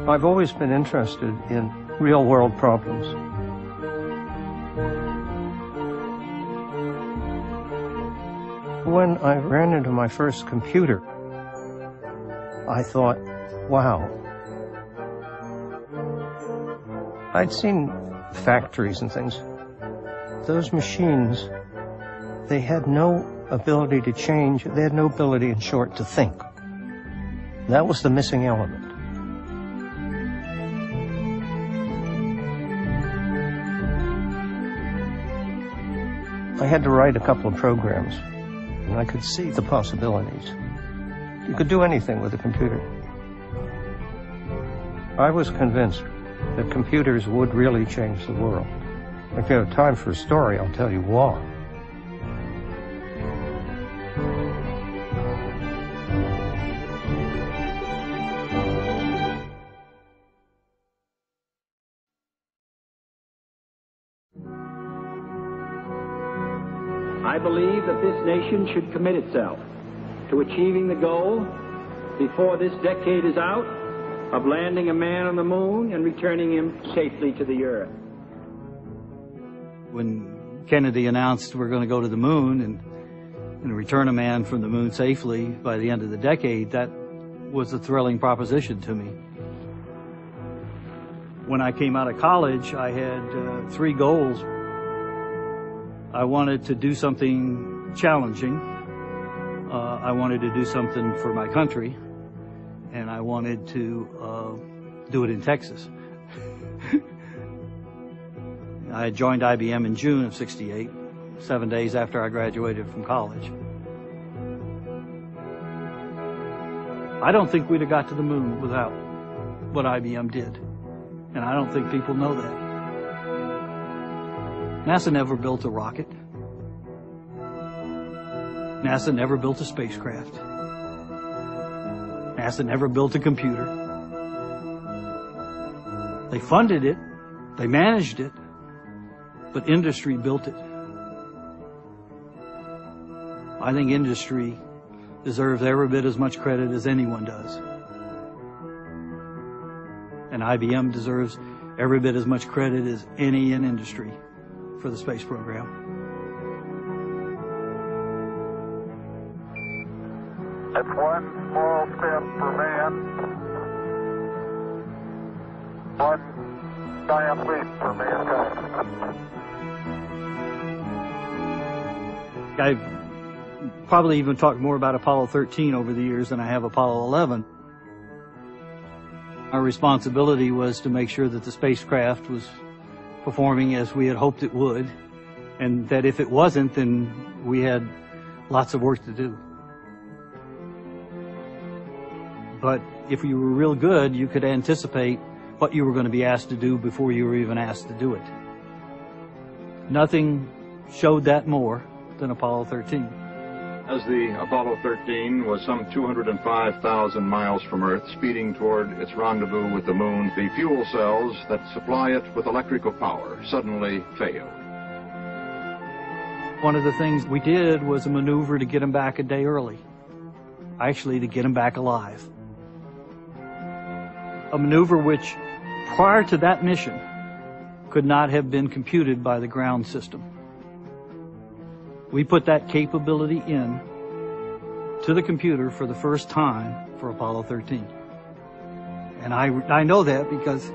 I've always been interested in real-world problems. When I ran into my first computer, I thought, wow. I'd seen factories and things. Those machines, they had no ability to change. They had no ability, in short, to think. That was the missing element. I had to write a couple of programs, and I could see the possibilities. You could do anything with a computer. I was convinced that computers would really change the world. If you have time for a story, I'll tell you why. I believe that this nation should commit itself to achieving the goal, before this decade is out, of landing a man on the moon and returning him safely to the earth. When Kennedy announced we're going to go to the moon and return a man from the moon safely by the end of the decade, that was a thrilling proposition to me. When I came out of college, I had 3 goals. I wanted to do something challenging. I wanted to do something for my country, and I wanted to do it in Texas. I had joined IBM in June of '68, 7 days after I graduated from college. I don't think we'd have got to the moon without what IBM did, and I don't think people know that. NASA never built a rocket. NASA never built a spacecraft. NASA never built a computer. They funded it, they managed it, but industry built it. I think industry deserves every bit as much credit as anyone does. And IBM deserves every bit as much credit as any in industry for the space program. It's one small step for man, one giant leap for mankind. I've probably even talked more about Apollo 13 over the years than I have Apollo 11. Our responsibility was to make sure that the spacecraft was performing as we had hoped it would, and that if it wasn't, then we had lots of work to do. But if you were real good, you could anticipate what you were going to be asked to do before you were even asked to do it. Nothing showed that more than Apollo 13. As the Apollo 13 was some 205,000 miles from Earth, speeding toward its rendezvous with the moon, the fuel cells that supply it with electrical power suddenly failed. One of the things we did was a maneuver to get him back a day early. Actually, to get him back alive. A maneuver which, prior to that mission, could not have been computed by the ground system. We put that capability in to the computer for the first time for Apollo 13. And I know that because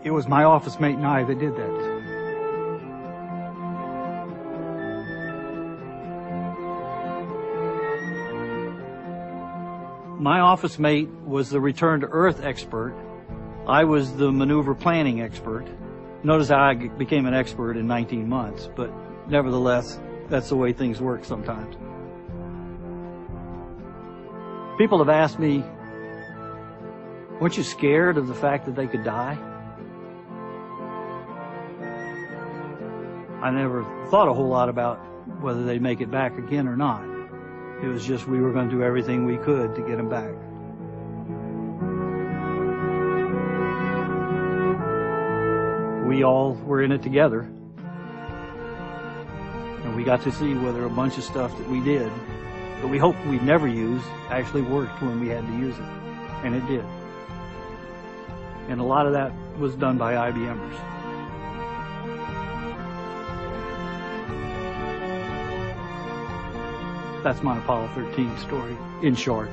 it was my office mate and I that did that. My office mate was the return to Earth expert. I was the maneuver planning expert. Notice how I became an expert in 19 months, but nevertheless, that's the way things work sometimes. People have asked me, weren't you scared of the fact that they could die? I never thought a whole lot about whether they'd make it back again or not. It was just we were going to do everything we could to get them back. We all were in it together. And we got to see whether a bunch of stuff that we did that we hoped we'd never use actually worked when we had to use it. And it did. And a lot of that was done by IBMers. That's my Apollo 13 story, in short.